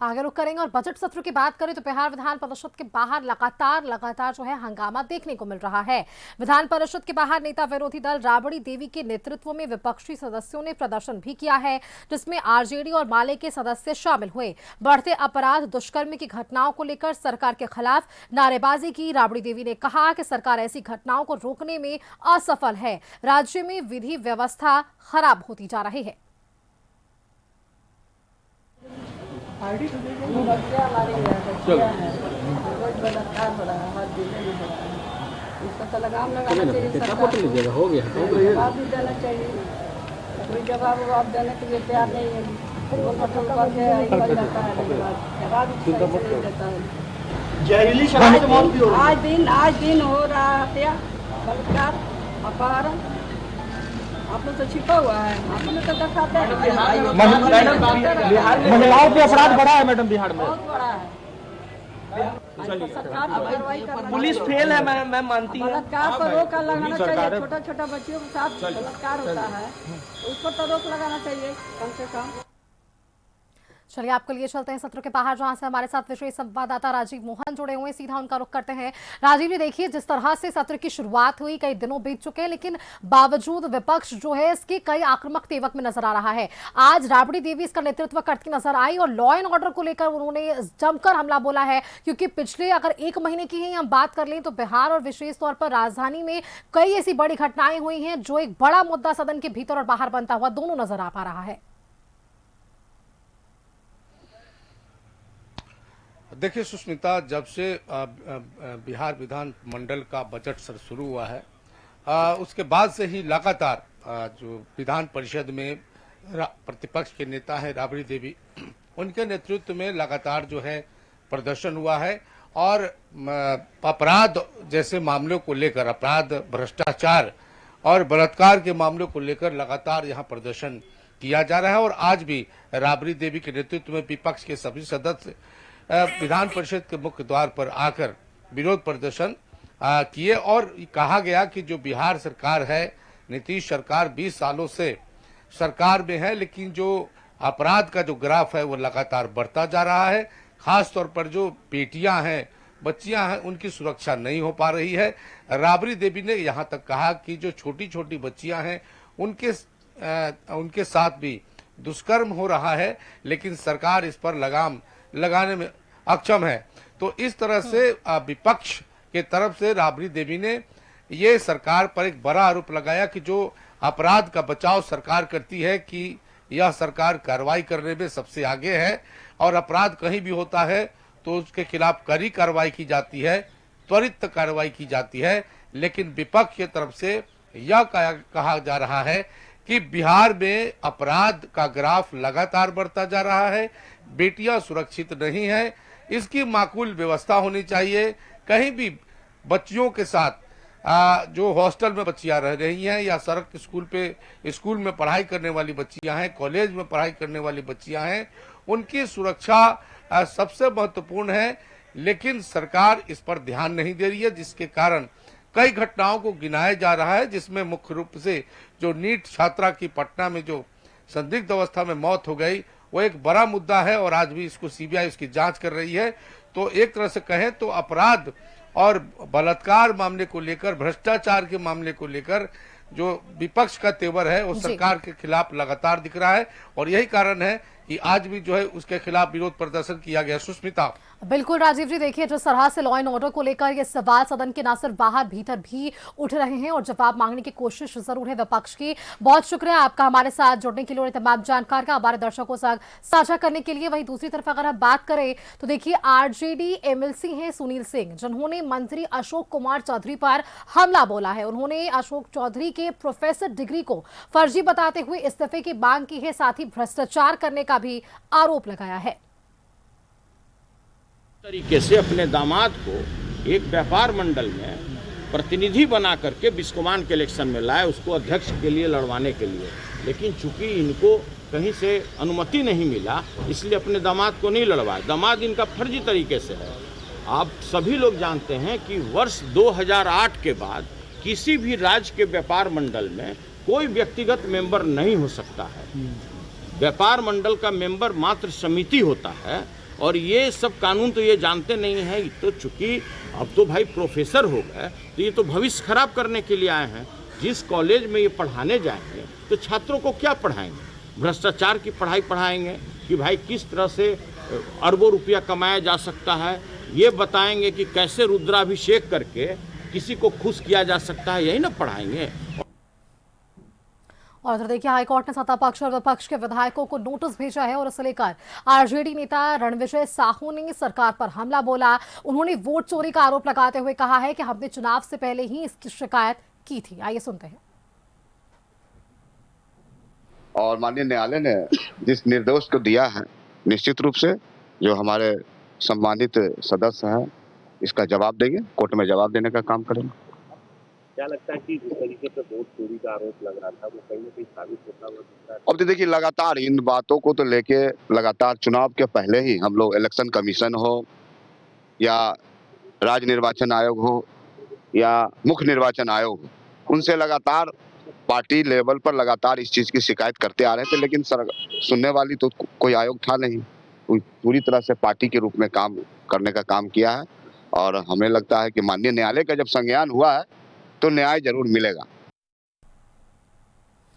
आगे रुक करेंगे और बजट सत्र की बात करें तो बिहार विधान परिषद के बाहर लगातार जो है हंगामा देखने को मिल रहा है। विधान परिषद के बाहर नेता विरोधी दल राबड़ी देवी के नेतृत्व में विपक्षी सदस्यों ने प्रदर्शन भी किया है, जिसमें आरजेडी और माले के सदस्य शामिल हुए। बढ़ते अपराध, दुष्कर्म की घटनाओं को लेकर सरकार के खिलाफ नारेबाजी की। राबड़ी देवी ने कहा कि सरकार ऐसी घटनाओं को रोकने में असफल है। राज्य में विधि व्यवस्था खराब होती जा रही है। इसका लगाम लगाना चाहिए, हो गया जवाब भी देना चाहिए। कोई जवाब देने के लिए तैयार नहीं है। जहरीली शराब से मौत भी हो रही है। आज दिन हो रहा है हत्या, बलात्कार, अपहरण। आप लोग तो छिपा हुआ है, आप लोग तो दिखाते हैं। महिलाओं पे अपराध बढ़ा है मैडम बिहार में, बहुत बड़ा है। सरकार को कार्रवाई करना, पुलिस फेल है मैं मानती हूँ। बलात्कार पर रोक लगाना चाहिए। छोटा छोटा बच्चियों के साथ बलात्कार होता है, उस पर तो रोक लगाना चाहिए कम से कम। चलिए आपके लिए चलते हैं सत्र के बाहर, जहां से हमारे साथ विशेष संवाददाता राजीव मोहन जुड़े हुए हैं। सीधा उनका रुख करते हैं। राजीव जी, देखिए जिस तरह से सत्र की शुरुआत हुई, कई दिनों बीत चुके हैं, लेकिन बावजूद विपक्ष जो है इसके कई आक्रामक तेवक में नजर आ रहा है। आज राबड़ी देवी इसका नेतृत्व करती नजर आई और लॉ एंड ऑर्डर को लेकर उन्होंने जमकर हमला बोला है, क्योंकि पिछले अगर एक महीने की ही हम बात कर लें तो बिहार और विशेष तौर पर राजधानी में कई ऐसी बड़ी घटनाएं हुई हैं जो एक बड़ा मुद्दा सदन के भीतर और बाहर बनता हुआ दोनों नजर आ पा रहा है। देखिए सुष्मिता, जब से बिहार विधान मंडल का बजट सत्र शुरू हुआ है, उसके बाद से ही लगातार जो विधान परिषद में प्रतिपक्ष के नेता हैं राबड़ी देवी, उनके नेतृत्व में लगातार जो है प्रदर्शन हुआ है और अपराध जैसे मामलों को लेकर, अपराध, भ्रष्टाचार और बलात्कार के मामलों को लेकर लगातार यहाँ प्रदर्शन किया जा रहा है। और आज भी राबड़ी देवी के नेतृत्व में विपक्ष के सभी सदस्य विधान परिषद के मुख्य द्वार पर आकर विरोध प्रदर्शन किए और कहा गया कि जो बिहार सरकार है, नीतीश सरकार 20 सालों से सरकार में है, लेकिन जो अपराध का जो ग्राफ है वो लगातार बढ़ता जा रहा है। खास तौर पर जो बेटियां हैं, बच्चियां हैं, उनकी सुरक्षा नहीं हो पा रही है। राबड़ी देवी ने यहां तक कहा कि जो छोटी छोटी बच्चियां हैं उनके साथ भी दुष्कर्म हो रहा है, लेकिन सरकार इस पर लगाम लगाने में अक्षम है। तो इस तरह से विपक्ष के तरफ से राबड़ी देवी ने ये सरकार पर एक बड़ा आरोप लगाया कि जो अपराध का बचाव सरकार करती है कि यह सरकार कार्रवाई करने में सबसे आगे है और अपराध कहीं भी होता है तो उसके खिलाफ कड़ी कार्रवाई की जाती है, त्वरित कार्रवाई की जाती है। लेकिन विपक्ष की तरफ से यह कहा जा रहा है कि बिहार में अपराध का ग्राफ लगातार बढ़ता जा रहा है, बेटियां सुरक्षित नहीं है, इसकी माकूल व्यवस्था होनी चाहिए। कहीं भी बच्चियों के साथ जो हॉस्टल में बच्चियां रह रही हैं या सड़क स्कूल में पढ़ाई करने वाली बच्चियां हैं, कॉलेज में पढ़ाई करने वाली बच्चियां हैं, उनकी सुरक्षा सबसे महत्वपूर्ण है। लेकिन सरकार इस पर ध्यान नहीं दे रही है, जिसके कारण कई घटनाओं को गिनाया जा रहा है, जिसमें मुख्य रूप से जो नीट छात्रा की पटना में जो संदिग्ध अवस्था में मौत हो गई, वो एक बड़ा मुद्दा है और आज भी इसको सीबीआई उसकी जांच कर रही है। तो एक तरह से कहें तो अपराध और बलात्कार मामले को लेकर, भ्रष्टाचार के मामले को लेकर जो विपक्ष का तेवर है वो सरकार के खिलाफ लगातार दिख रहा है और यही कारण है कि आज भी जो है उसके खिलाफ विरोध प्रदर्शन किया गया। सुष्मिता। बिल्कुल राजीव जी, देखिए जिस तरह से लॉ एंड ऑर्डर को लेकर ये सवाल सदन के न सिर्फ बाहर भीतर भी उठ रहे हैं और जवाब मांगने की कोशिश जरूर है विपक्ष की। बहुत शुक्रिया आपका हमारे साथ जुड़ने के लिए और तमाम जानकारी का हमारे दर्शकों से साझा करने के लिए। वहीं दूसरी तरफ अगर हम बात करें तो देखिए आरजेडी एमएलसी हैं सुनील सिंह, जिन्होंने मंत्री अशोक कुमार चौधरी पर हमला बोला है। उन्होंने अशोक चौधरी के प्रोफेसर डिग्री को फर्जी बताते हुए इस्तीफे की मांग की है, साथ ही भ्रष्टाचार करने का भी आरोप लगाया है। तरीके से अपने दामाद को एक व्यापार मंडल में प्रतिनिधि बना करके बिस्कोमान के इलेक्शन में लाए, उसको अध्यक्ष के लिए लड़वाने के लिए। लेकिन चूंकि इनको कहीं से अनुमति नहीं मिला, इसलिए अपने दामाद को नहीं लड़वाए। दामाद इनका फर्जी तरीके से है। आप सभी लोग जानते हैं कि वर्ष 2008 के बाद किसी भी राज्य के व्यापार मंडल में कोई व्यक्तिगत मेंबर नहीं हो सकता है। व्यापार मंडल का मेंबर मात्र समिति होता है और ये सब कानून तो ये जानते नहीं हैं। तो चूंकि अब तो भाई प्रोफेसर हो गए, तो ये तो भविष्य खराब करने के लिए आए हैं। जिस कॉलेज में ये पढ़ाने जाएंगे तो छात्रों को क्या पढ़ाएंगे? भ्रष्टाचार की पढ़ाई पढ़ाएंगे कि भाई किस तरह से अरबों रुपया कमाया जा सकता है, ये बताएंगे कि कैसे रुद्राभिषेक करके किसी को खुश किया जा सकता है, यही ना पढ़ाएंगे। और इधर देखिए, हाईकोर्ट ने सत्ता पक्ष और विपक्ष के विधायकों को नोटिस भेजा है और इसे लेकर आरजेडी नेता रणविजय साहू ने सरकार पर हमला बोला। उन्होंने वोट चोरी का आरोप लगाते हुए कहा है कि हमने चुनाव से पहले ही इसकी शिकायत की थी। आइए सुनते हैं। और माननीय न्यायालय ने जिस निर्देश को दिया है, निश्चित रूप से जो हमारे सम्मानित सदस्य हैं इसका जवाब देंगे, कोर्ट में जवाब देने का काम करेंगे। क्या लगता है कि जिस तरीके से वोट चोरी का आरोप लग रहा था वो कहीं ना कहीं साबित होता हुआ दिख रहा है? अब तो देखिए, लगातार इन बातों को तो लेके लगातार चुनाव के पहले ही हम लोग इलेक्शन कमीशन हो या राज्य निर्वाचन आयोग हो या मुख्य निर्वाचन आयोग हो, उनसे लगातार पार्टी लेवल पर लगातार इस चीज की शिकायत करते आ रहे थे, लेकिन सुनने वाली तो कोई आयोग था नहीं। पूरी तरह से पार्टी के रूप में काम करने का काम किया है और हमें लगता है कि माननीय न्यायालय का जब संज्ञान हुआ है तो न्याय जरूर मिलेगा।